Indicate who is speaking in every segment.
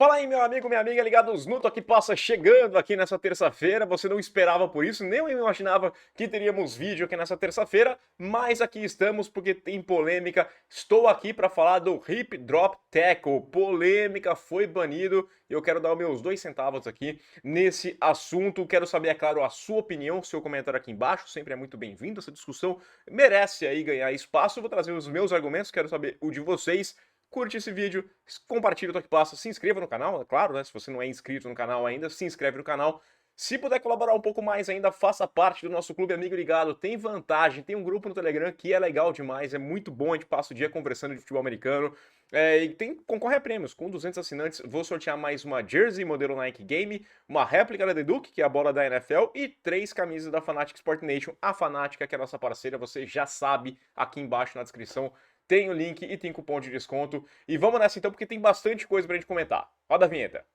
Speaker 1: Fala aí, meu amigo, minha amiga, ligados no Toque Passa, chegando aqui nessa terça-feira. Você não esperava por isso, nem eu imaginava que teríamos vídeo aqui nessa terça-feira, mas aqui estamos porque tem polêmica. Estou aqui para falar do Hip Drop Tackle. Polêmica, foi banido. Eu quero dar os meus 2 centavos aqui nesse assunto. Quero saber, é claro, a sua opinião, seu comentário aqui embaixo. Sempre é muito bem-vindo. Essa discussão merece aí ganhar espaço. Eu vou trazer os meus argumentos, quero saber o de vocês. Curte esse vídeo, compartilha o Toque Passa, se inscreva no canal, é claro, né? Se você não é inscrito no canal ainda, se inscreve no canal. Se puder colaborar um pouco mais ainda, faça parte do nosso Clube Amigo Ligado. Tem vantagem, tem um grupo no Telegram que é legal demais, é muito bom, a gente passa o dia conversando de futebol americano. E concorre a prêmios, com 200 assinantes, vou sortear mais uma jersey modelo Nike Game, uma réplica da The Duke, que é a bola da NFL, e 3 camisas da Fanatic Sport Nation. A Fanática, que é a nossa parceira, você já sabe, aqui embaixo na descrição tem o link e tem cupom de desconto. E vamos nessa então, porque tem bastante coisa pra gente comentar. Roda a vinheta.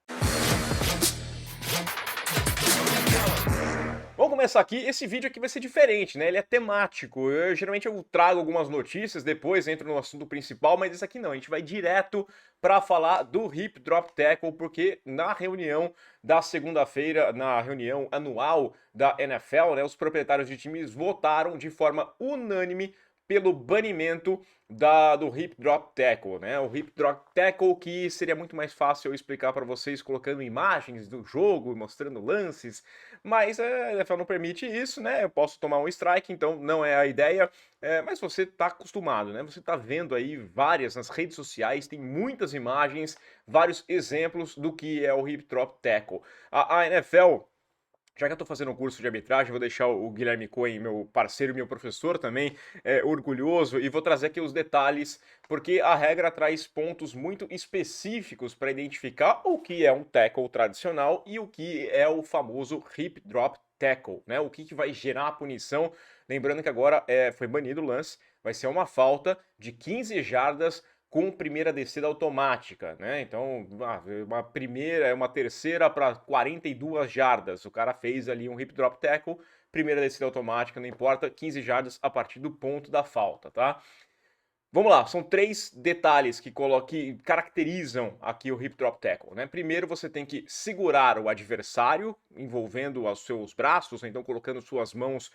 Speaker 1: Vamos começar aqui. Esse vídeo aqui vai ser diferente, né? Ele é temático. Geralmente eu trago algumas notícias, depois entro no assunto principal, mas esse aqui não. A gente vai direto para falar do Hip Drop Tackle, porque na reunião da segunda-feira, na reunião anual da NFL, né, os proprietários de times votaram de forma unânime pelo banimento do Hip Drop Tackle, né? O Hip Drop Tackle, que seria muito mais fácil eu explicar para vocês colocando imagens do jogo, mostrando lances, mas a NFL não permite isso, né? Eu posso tomar um strike, então não é a ideia, mas você está acostumado, né? Você está vendo aí várias nas redes sociais, tem muitas imagens, vários exemplos do que é o Hip Drop Tackle. A NFL, já que eu tô fazendo um curso de arbitragem, vou deixar o Guilherme Cohen, meu parceiro e meu professor também, orgulhoso, e vou trazer aqui os detalhes, porque a regra traz pontos muito específicos para identificar o que é um tackle tradicional e o que é o famoso hip drop tackle, né? O que vai gerar a punição. Lembrando que agora foi banido o lance, vai ser uma falta de 15 jardas com primeira descida automática, né? Então, uma terceira para 42 jardas. O cara fez ali um hip drop tackle, primeira descida automática, não importa, 15 jardas a partir do ponto da falta, tá? Vamos lá, são 3 detalhes que caracterizam aqui o hip drop tackle, né? Primeiro, você tem que segurar o adversário, envolvendo os seus braços, então colocando suas mãos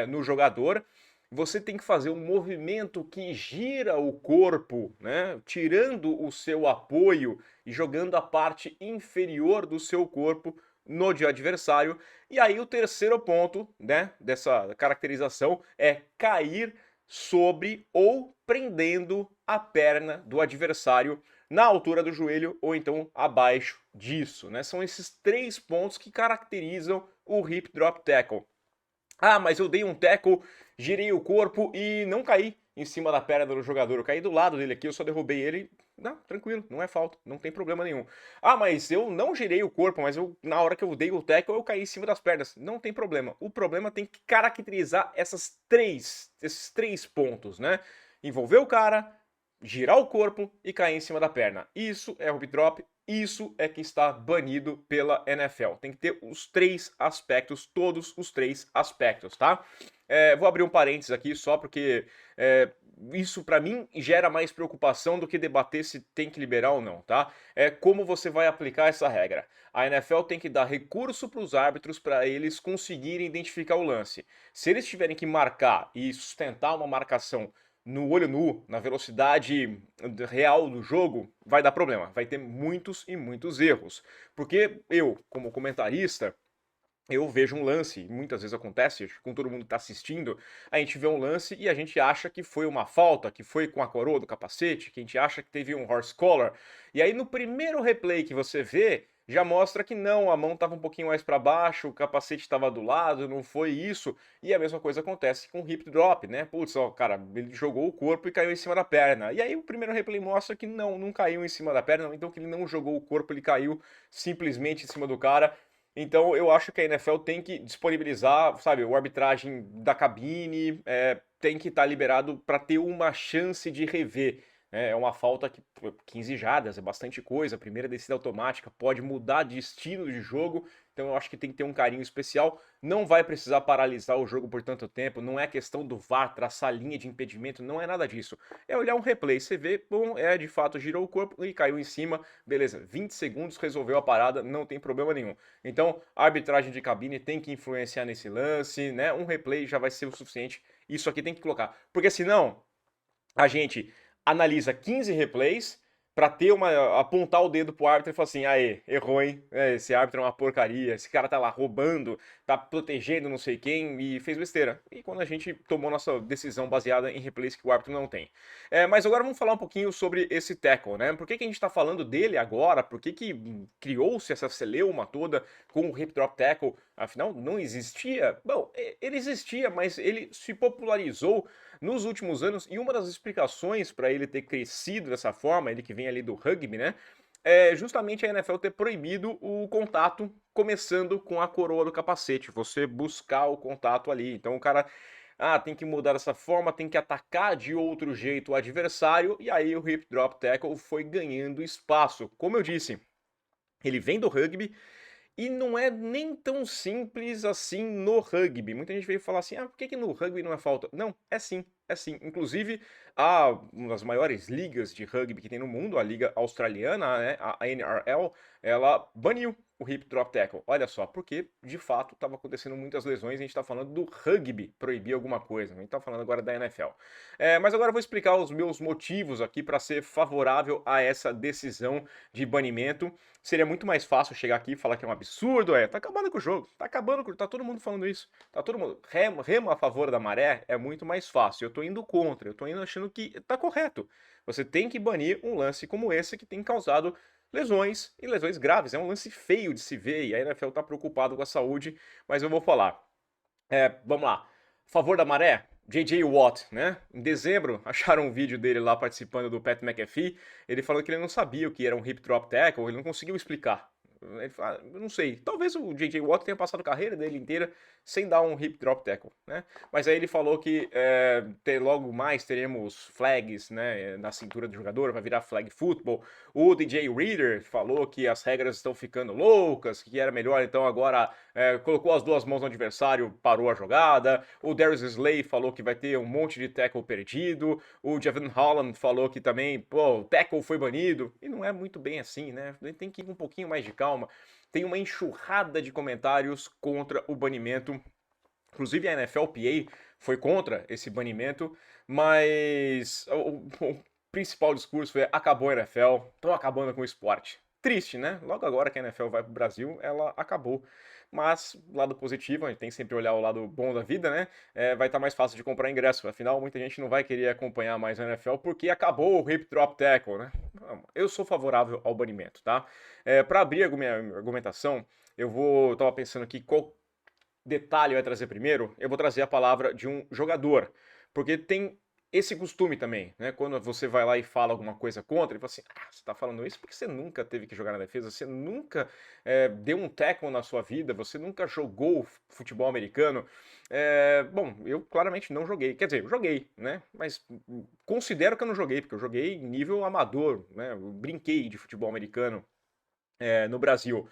Speaker 1: no jogador. Você tem que fazer um movimento que gira o corpo, né? Tirando o seu apoio e jogando a parte inferior do seu corpo no adversário. E aí o terceiro ponto, né, dessa caracterização é cair sobre ou prendendo a perna do adversário na altura do joelho ou então abaixo disso, né? São esses 3 pontos que caracterizam o hip drop tackle. Ah, mas eu dei um tackle, girei o corpo e não caí em cima da perna do jogador. Eu caí do lado dele aqui, eu só derrubei ele. Não, tranquilo, não é falta, não tem problema nenhum. Ah, mas eu não girei o corpo, mas na hora que eu dei o tackle, eu caí em cima das pernas. Não tem problema. O problema tem que caracterizar esses três pontos, né? Envolver o cara, girar o corpo e cair em cima da perna. Isso é hip drop, isso é que está banido pela NFL. Tem que ter os 3 aspectos, todos os 3 aspectos, tá? Vou abrir um parênteses aqui só porque isso para mim gera mais preocupação do que debater se tem que liberar ou não, tá? Como você vai aplicar essa regra. A NFL tem que dar recurso para os árbitros para eles conseguirem identificar o lance. Se eles tiverem que marcar e sustentar uma marcação no olho nu, na velocidade real do jogo, vai dar problema. Vai ter muitos e muitos erros. Porque eu, como comentarista, eu vejo um lance, muitas vezes acontece, com todo mundo que está assistindo, a gente vê um lance e a gente acha que foi uma falta, que foi com a coroa do capacete, que a gente acha que teve um horse collar, e aí no primeiro replay que você vê, já mostra que não, a mão estava um pouquinho mais para baixo, o capacete estava do lado, não foi isso, e a mesma coisa acontece com o hip drop, né? Putz, ó, cara, ele jogou o corpo e caiu em cima da perna, e aí o primeiro replay mostra que não caiu em cima da perna, então que ele não jogou o corpo, ele caiu simplesmente em cima do cara. Então eu acho que a NFL tem que disponibilizar, sabe, o arbitragem da cabine, tem que estar liberado para ter uma chance de rever. É uma falta que 15 jardas é bastante coisa, a primeira descida automática pode mudar de estilo de jogo, então eu acho que tem que ter um carinho especial. Não vai precisar paralisar o jogo por tanto tempo, não é questão do VAR traçar linha de impedimento, não é nada disso. É olhar um replay, você vê, bom, de fato girou o corpo e caiu em cima, beleza, 20 segundos resolveu a parada, não tem problema nenhum. Então, a arbitragem de cabine tem que influenciar nesse lance, né? Um replay já vai ser o suficiente. Isso aqui tem que colocar, porque senão a gente analisa 15 replays para ter apontar o dedo pro árbitro e falar assim, aê, errou, hein? Esse árbitro é uma porcaria, esse cara tá lá roubando, tá protegendo não sei quem e fez besteira. E quando a gente tomou nossa decisão baseada em replays que o árbitro não tem. Mas agora vamos falar um pouquinho sobre esse tackle, né? Por que a gente tá falando dele agora? Por que criou-se essa celeuma toda com o hip drop tackle? Afinal, não existia? Bom, ele existia, mas ele se popularizou nos últimos anos, e uma das explicações para ele ter crescido dessa forma, ele que vem ali do rugby, né? É justamente a NFL ter proibido o contato, começando com a coroa do capacete, você buscar o contato ali. Então o cara tem que mudar dessa forma, tem que atacar de outro jeito o adversário, e aí o hip drop tackle foi ganhando espaço. Como eu disse, ele vem do rugby, e não é nem tão simples assim no rugby. Muita gente veio falar assim: por que no rugby não é falta? Não, é sim, é sim. Inclusive, uma das maiores ligas de rugby que tem no mundo, a Liga Australiana, né, a NRL, ela baniu o hip drop tackle. Olha só, porque de fato estava acontecendo muitas lesões, a gente está falando do rugby proibir alguma coisa, a gente está falando agora da NFL. Mas agora eu vou explicar os meus motivos aqui para ser favorável a essa decisão de banimento. Seria muito mais fácil chegar aqui e falar que é um absurdo, tá acabando com o jogo, tá acabando com, tá todo mundo falando isso, tá todo mundo, rema a favor da maré é muito mais fácil, eu tô indo contra, eu tô indo achando que tá correto. Você tem que banir um lance como esse que tem causado lesões, e lesões graves, é um lance feio de se ver, e a NFL tá preocupado com a saúde, mas eu vou falar. Vamos lá. Favor da maré? J.J. Watt, né? Em dezembro, acharam um vídeo dele lá participando do Pat McAfee. Ele falou que ele não sabia o que era um hip drop tackle, ele não conseguiu explicar. Ele fala, eu não sei, talvez o J.J. Watt tenha passado a carreira dele inteira sem dar um hip drop tackle, né? Mas aí ele falou que logo mais teremos flags, né, na cintura do jogador, vai virar flag football. O DJ Reader falou que as regras estão ficando loucas, que era melhor então agora colocou as duas mãos no adversário, parou a jogada. O Darius Slay falou que vai ter um monte de tackle perdido. O Javon Holland falou que também, o tackle foi banido. E não é muito bem assim, né? Tem que ir com um pouquinho mais de calma. Tem uma enxurrada de comentários contra o banimento. Inclusive a NFLPA foi contra esse banimento, mas o principal discurso foi: acabou a NFL, estão acabando com o esporte. Triste, né? Logo agora que a NFL vai pro Brasil, ela acabou. Mas, lado positivo, a gente tem que sempre olhar o lado bom da vida, né? Vai estar mais fácil de comprar ingresso. Afinal, muita gente não vai querer acompanhar mais a NFL porque acabou o hip drop tackle, né? Eu sou favorável ao banimento, tá? Para abrir a minha argumentação, tava pensando aqui qual detalhe vai trazer primeiro. Eu vou trazer a palavra de um jogador, porque tem esse costume também, né? Quando você vai lá e fala alguma coisa contra, ele fala assim: você tá falando isso porque você nunca teve que jogar na defesa, você nunca deu um tackle na sua vida, você nunca jogou futebol americano. Bom, eu claramente não joguei, quer dizer, eu joguei, né? Mas considero que eu não joguei, porque eu joguei em nível amador, né? Eu brinquei de futebol americano no Brasil.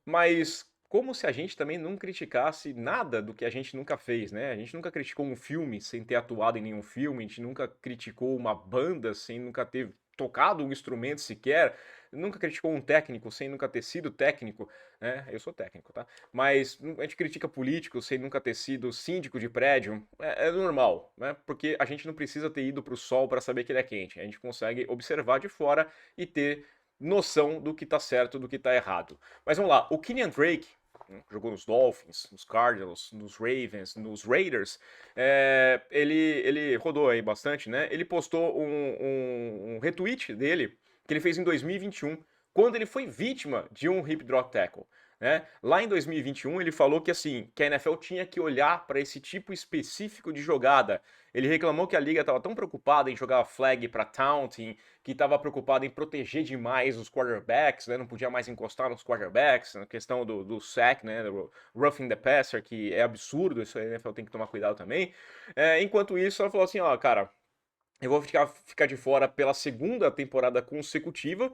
Speaker 1: Mas como se a gente também não criticasse nada do que a gente nunca fez, né? A gente nunca criticou um filme sem ter atuado em nenhum filme, a gente nunca criticou uma banda sem nunca ter tocado um instrumento sequer, nunca criticou um técnico sem nunca ter sido técnico, né? Eu sou técnico, tá? Mas a gente critica políticos sem nunca ter sido síndico de prédio, é normal, né? Porque a gente não precisa ter ido para o sol para saber que ele é quente, a gente consegue observar de fora e ter noção do que tá certo, do que tá errado. Mas vamos lá, o Kenyan Drake jogou nos Dolphins, nos Cardinals, nos Ravens, nos Raiders, ele rodou aí bastante, né? Ele postou um retweet dele que ele fez em 2021, quando ele foi vítima de um hip drop tackle. Né? Lá em 2021 ele falou que assim, que a NFL tinha que olhar para esse tipo específico de jogada. Ele reclamou que a liga estava tão preocupada em jogar flag para taunting, que estava preocupada em proteger demais os quarterbacks, né? Não podia mais encostar nos quarterbacks, na questão do sack, né? Do roughing the passer, que é absurdo, isso aí a NFL tem que tomar cuidado também. Enquanto isso, ela falou assim, ó, cara, eu vou ficar de fora pela segunda temporada consecutiva,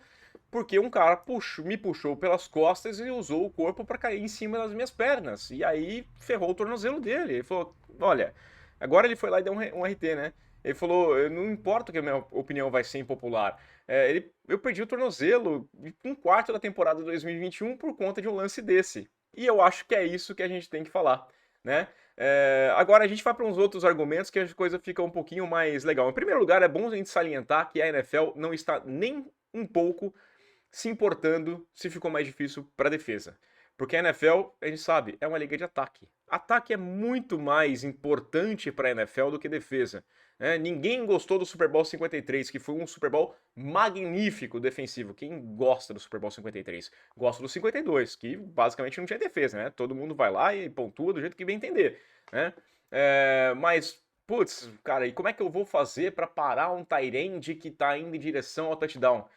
Speaker 1: porque um cara me puxou pelas costas e usou o corpo para cair em cima das minhas pernas. E aí ferrou o tornozelo dele. Ele falou: olha, agora ele foi lá e deu um RT, né? Ele falou: não importa que a minha opinião vai ser impopular. Eu perdi o tornozelo um quarto da temporada 2021 por conta de um lance desse. E eu acho que é isso que a gente tem que falar, né? Agora a gente vai para uns outros argumentos que a coisa fica um pouquinho mais legal. Em primeiro lugar, é bom a gente salientar que a NFL não está nem um pouco se importando se ficou mais difícil para a defesa. Porque a NFL, a gente sabe, é uma liga de ataque. Ataque é muito mais importante para a NFL do que defesa. Ninguém gostou do Super Bowl 53, que foi um Super Bowl magnífico defensivo. Quem gosta do Super Bowl 53? Gosta do 52, que basicamente não tinha defesa, né? Todo mundo vai lá e pontua do jeito que bem entender, né? Mas, putz, cara, e como é que eu vou fazer para parar um tight end que está indo em direção ao touchdown?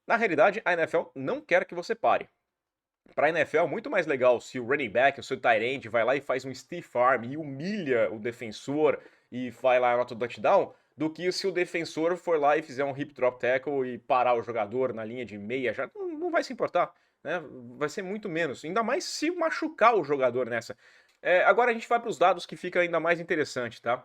Speaker 1: Na realidade, a NFL não quer que você pare. Para a NFL é muito mais legal se o running back, o seu tight end, vai lá e faz um stiff arm e humilha o defensor e vai lá e anota o touchdown, do que se o defensor for lá e fizer um hip drop tackle e parar o jogador na linha de meia, já não vai se importar, né? Vai ser muito menos, ainda mais se machucar o jogador nessa. Agora a gente vai para os dados que fica ainda mais interessante, tá?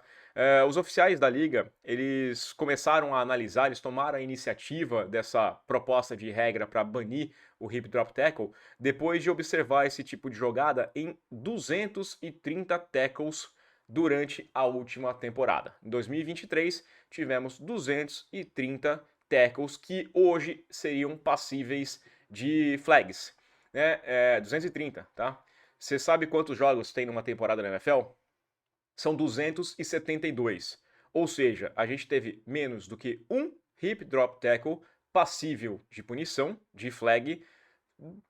Speaker 1: Os oficiais da liga, eles começaram a analisar, eles tomaram a iniciativa dessa proposta de regra para banir o hip drop tackle, depois de observar esse tipo de jogada em 230 tackles durante a última temporada. Em 2023, tivemos 230 tackles que hoje seriam passíveis de flags, né? 230, tá? Você sabe quantos jogos tem numa temporada na NFL? São 272. Ou seja, a gente teve menos do que um hip drop tackle passível de punição, de flag,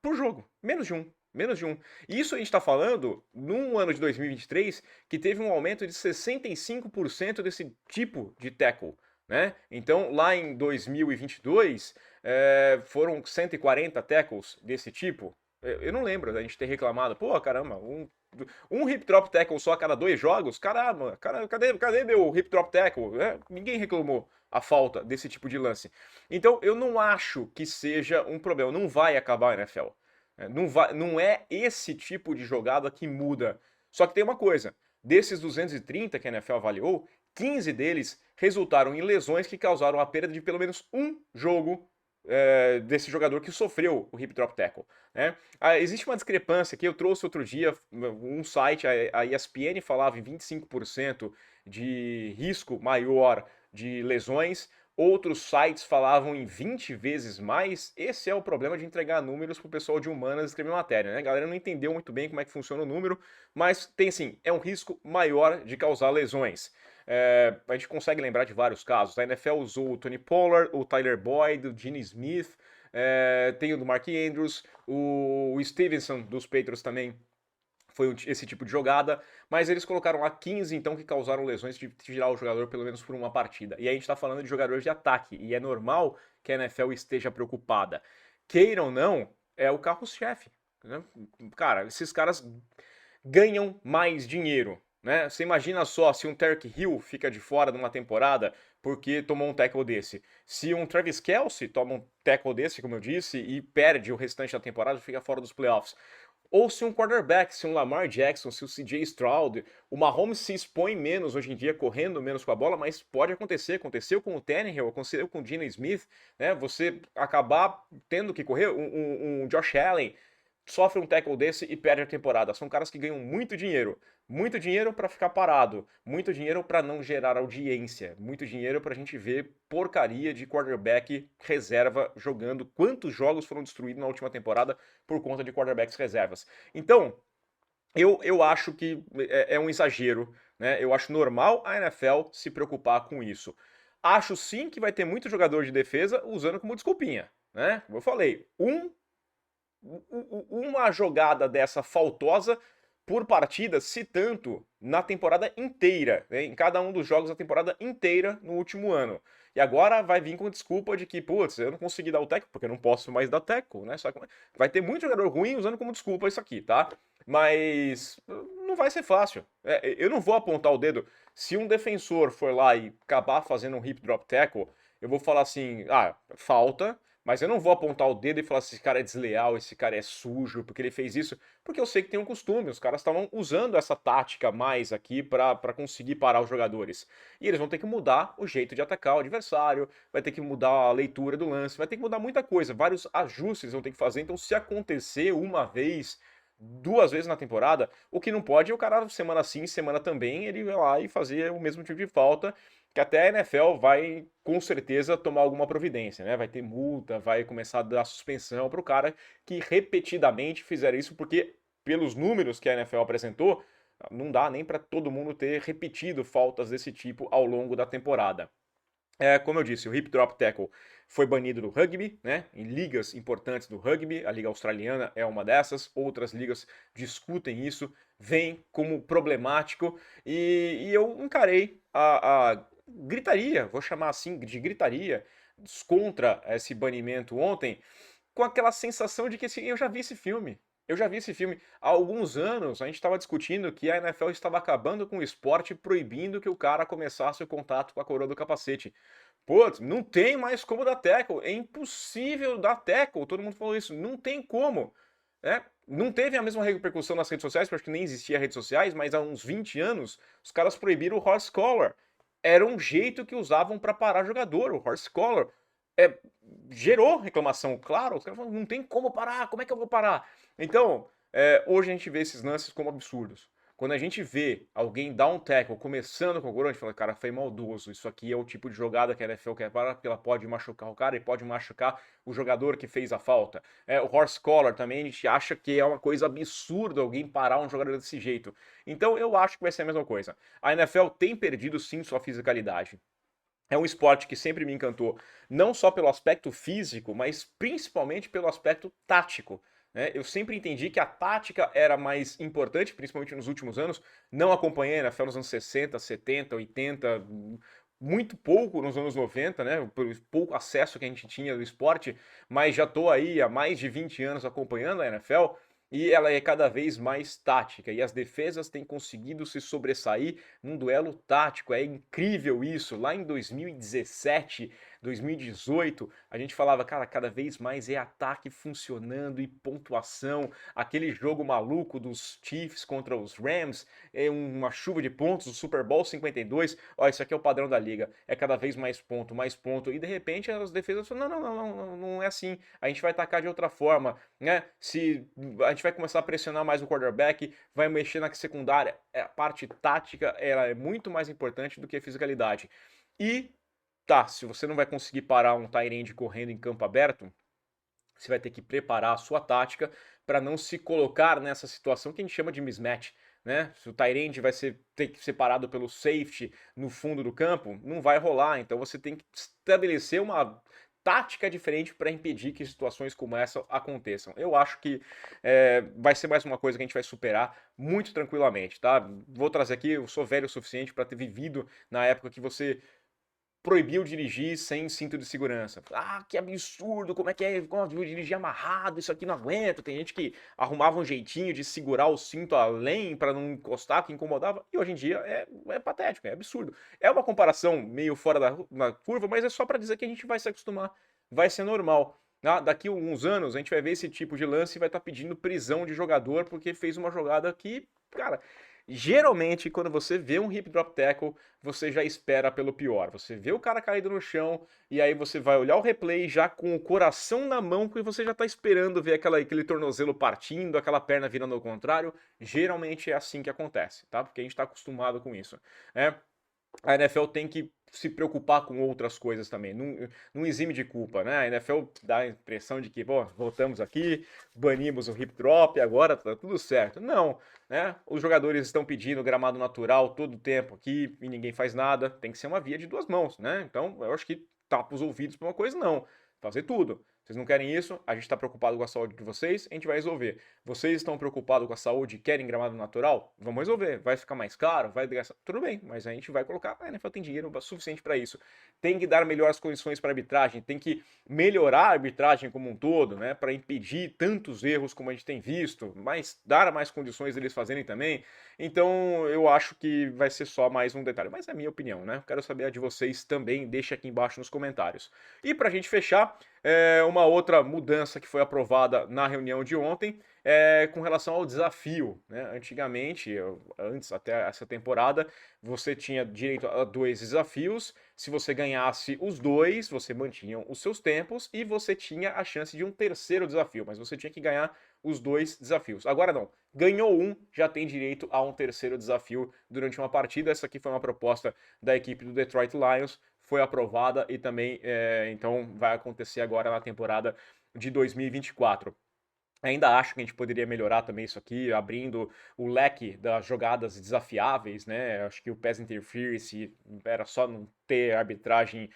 Speaker 1: por jogo. Menos de um. Menos de um. E isso a gente está falando num ano de 2023 que teve um aumento de 65% desse tipo de tackle. Né? Então, lá em 2022, foram 140 tackles desse tipo. Eu não lembro da gente ter reclamado, pô, caramba, um hip drop tackle só a cada 2 jogos? Caramba, cadê meu hip drop tackle? Ninguém reclamou a falta desse tipo de lance. Então eu não acho que seja um problema, não vai acabar a NFL. Não é esse tipo de jogada que muda. Só que tem uma coisa, desses 230 que a NFL avaliou, 15 deles resultaram em lesões que causaram a perda de pelo menos um jogo desse jogador que sofreu o hip drop tackle. Né? Existe uma discrepância que eu trouxe outro dia, um site, a ESPN falava em 25% de risco maior de lesões, outros sites falavam em 20 vezes mais. Esse é o problema de entregar números para o pessoal de humanas escrever matéria, né? A galera não entendeu muito bem como é que funciona o número, mas tem sim, é um risco maior de causar lesões. A gente consegue lembrar de vários casos. A NFL usou o Tony Pollard, o Tyler Boyd, o Gene Smith, tem o do Mark Andrews, o Stevenson dos Patriots também foi esse tipo de jogada, mas eles colocaram lá 15 então que causaram lesões de tirar o jogador pelo menos por uma partida. E aí a gente está falando de jogadores de ataque, e é normal que a NFL esteja preocupada. Queira ou não, é o carro-chefe. Né? Cara, esses caras ganham mais dinheiro. Né? Você imagina só se um Tyreek Hill fica de fora de uma temporada porque tomou um tackle desse. Se um Travis Kelce toma um tackle desse, como eu disse, e perde o restante da temporada, fica fora dos playoffs. Ou se um quarterback, se um Lamar Jackson, se o CJ Stroud, o Mahomes se expõe menos hoje em dia, correndo menos com a bola, mas pode acontecer. Aconteceu com o Tannehill, aconteceu com o Geno Smith, né? Você acabar tendo que correr, um Josh Allen sofre um tackle desse e perde a temporada. São caras que ganham muito dinheiro para ficar parado, muito dinheiro para não gerar audiência, muito dinheiro para a gente ver porcaria de quarterback reserva jogando. Quantos jogos foram destruídos na última temporada por conta de quarterbacks reservas? Então, eu acho que é um exagero, né? Eu acho normal a NFL se preocupar com isso. Acho sim que vai ter muito jogador de defesa usando como desculpinha, né? Como eu falei, uma jogada dessa faltosa por partida, se tanto, na temporada inteira, né? Em cada um dos jogos da temporada inteira no último ano. E agora vai vir com desculpa de que, putz, eu não consegui dar o teco, porque eu não posso mais dar teco, né? Só que vai ter muito jogador ruim usando como desculpa isso aqui, tá? Mas não vai ser fácil. Eu não vou apontar o dedo. Se um defensor for lá e acabar fazendo um hip drop tackle, eu vou falar assim, falta, mas eu não vou apontar o dedo e falar assim, esse cara é desleal, esse cara é sujo, porque ele fez isso, porque eu sei que tem um costume, os caras estavam usando essa tática mais aqui pra conseguir parar os jogadores. E eles vão ter que mudar o jeito de atacar o adversário, vai ter que mudar a leitura do lance, vai ter que mudar muita coisa, vários ajustes vão ter que fazer, então se acontecer uma vez, duas vezes na temporada, o que não pode é o cara, semana sim, semana também, ele vai lá e fazer o mesmo tipo de falta, que até a NFL vai, com certeza, tomar alguma providência, né? Vai ter multa, vai começar a dar suspensão para o cara que repetidamente fizer isso, porque pelos números que a NFL apresentou, não dá nem para todo mundo ter repetido faltas desse tipo ao longo da temporada. Como eu disse, o hip drop tackle foi banido do rugby, né? Em ligas importantes do rugby, a liga australiana é uma dessas, outras ligas discutem isso, vem como problemático e eu encarei a gritaria, vou chamar assim de gritaria, contra esse banimento ontem, com aquela sensação de que eu já vi esse filme. Eu já vi esse filme há alguns anos. A gente estava discutindo que a NFL estava acabando com o esporte, proibindo que o cara começasse o contato com a coroa do capacete. Putz, não tem mais como dar tackle. É impossível dar tackle. Todo mundo falou isso. Não tem como. Não teve a mesma repercussão nas redes sociais, porque acho que nem existia redes sociais, mas há uns 20 anos os caras proibiram o horse collar. Era um jeito que usavam para parar jogador, o horse collar. É, gerou reclamação, claro. Os caras falam, não tem como parar, como é que eu vou parar? Então, hoje a gente vê esses lances como absurdos. Quando a gente vê alguém dar um tackle começando com o gol, a gente fala, cara, foi maldoso. Isso aqui é o tipo de jogada que a NFL quer parar, porque ela pode machucar o cara e pode machucar o jogador que fez a falta. O horse collar também, a gente acha que é uma coisa absurda alguém parar um jogador desse jeito. Então eu acho que vai ser a mesma coisa. A NFL tem perdido sim sua fisicalidade. É um esporte que sempre me encantou, não só pelo aspecto físico, mas principalmente pelo aspecto tático. Né? Eu sempre entendi que a tática era mais importante, principalmente nos últimos anos. Não acompanhei a NFL nos anos 60, 70, 80, muito pouco nos anos 90, né? Pelo pouco acesso que a gente tinha do esporte, mas já estou aí há mais de 20 anos acompanhando a NFL. E ela é cada vez mais tática, e as defesas têm conseguido se sobressair num duelo tático. É incrível isso. Lá em 2017, 2018, a gente falava, cara, cada vez mais é ataque funcionando e pontuação. Aquele jogo maluco dos Chiefs contra os Rams, é uma chuva de pontos, o Super Bowl 52. Ó, isso aqui é o padrão da liga. É cada vez mais ponto, mais ponto. E de repente as defesas falam, não é assim. A gente vai atacar de outra forma, né? Se a gente vai começar a pressionar mais o quarterback, vai mexer na secundária. A parte tática, ela é muito mais importante do que a fisicalidade. E tá, se você não vai conseguir parar um tight end correndo em campo aberto, você vai ter que preparar a sua tática para não se colocar nessa situação que a gente chama de mismatch. Né? Se o tight end ter que ser parado pelo safety no fundo do campo, não vai rolar. Então você tem que estabelecer uma tática diferente para impedir que situações como essa aconteçam. Eu acho que vai ser mais uma coisa que a gente vai superar muito tranquilamente, tá? Vou trazer aqui, eu sou velho o suficiente para ter vivido na época que você proibiu dirigir sem cinto de segurança. Ah, que absurdo, como é que é? Como eu dirigir amarrado, isso aqui não aguenta. Tem gente que arrumava um jeitinho de segurar o cinto além para não encostar, que incomodava. E hoje em dia é patético, é absurdo. É uma comparação meio fora da curva, mas é só para dizer que a gente vai se acostumar. Vai ser normal. Daqui a alguns anos a gente vai ver esse tipo de lance e vai estar pedindo prisão de jogador porque fez uma jogada que, cara, geralmente, quando você vê um hip drop tackle, você já espera pelo pior. Você vê o cara caído no chão e aí você vai olhar o replay já com o coração na mão, porque você já está esperando ver aquele tornozelo partindo, aquela perna virando ao contrário. Geralmente é assim que acontece, tá? Porque a gente está acostumado com isso. A NFL tem que se preocupar com outras coisas também, não exime de culpa, né? A NFL dá a impressão de que, pô, voltamos aqui, banimos o hip drop, agora tá tudo certo. Não, né? Os jogadores estão pedindo gramado natural todo o tempo aqui e ninguém faz nada. Tem que ser uma via de duas mãos, né? Então, eu acho que tapa os ouvidos para uma coisa, não. Fazer tudo. Vocês não querem isso, a gente está preocupado com a saúde de vocês, a gente vai resolver. Vocês estão preocupados com a saúde e querem gramado natural? Vamos resolver. Vai ficar mais caro? Vai gastar? Tudo bem, mas a gente vai colocar. A NFL tem dinheiro suficiente para isso. Tem que dar melhores condições para a arbitragem, tem que melhorar a arbitragem como um todo, né? Para impedir tantos erros como a gente tem visto, mas dar mais condições deles fazerem também. Então eu acho que vai ser só mais um detalhe. Mas é a minha opinião, né? Quero saber a de vocês também. Deixa aqui embaixo nos comentários. E para a gente fechar, uma outra mudança que foi aprovada na reunião de ontem com relação ao desafio, né? Antigamente, antes até essa temporada, você tinha direito a 2 desafios. Se você ganhasse os 2, você mantinha os seus tempos e você tinha a chance de um terceiro desafio, mas você tinha que ganhar os 2 desafios. Agora não, ganhou um, já tem direito a um terceiro desafio durante uma partida. Essa aqui foi uma proposta da equipe do Detroit Lions, foi aprovada e também, então, vai acontecer agora na temporada de 2024. Ainda acho que a gente poderia melhorar também isso aqui, abrindo o leque das jogadas desafiáveis, né? Acho que o pass interference era só não ter arbitragem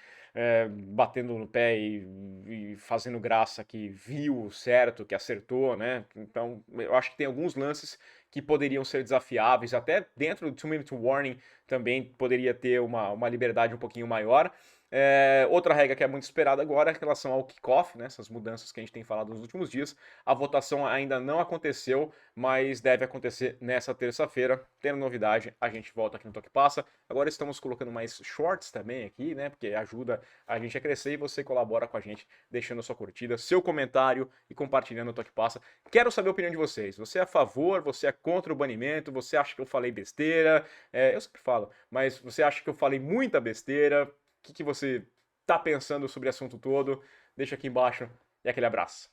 Speaker 1: batendo no pé e fazendo graça que viu certo, que acertou, né? Então, eu acho que tem alguns lances que poderiam ser desafiáveis, até dentro do 2-minute warning também poderia ter uma liberdade um pouquinho maior. Outra regra que é muito esperada agora é em relação ao kickoff, né, essas mudanças que a gente tem falado nos últimos dias. A votação ainda não aconteceu, mas deve acontecer nessa terça-feira. Tendo novidade, a gente volta aqui no Toque Passa. Agora estamos colocando mais shorts também aqui, né, porque ajuda a gente a crescer e você colabora com a gente deixando sua curtida, seu comentário e compartilhando o Toque Passa. Quero saber a opinião de vocês. Você é a favor? Você é contra o banimento? Você acha que eu falei besteira? Eu sempre falo, mas você acha que eu falei muita besteira? O que você está pensando sobre o assunto todo? Deixa aqui embaixo e aquele abraço.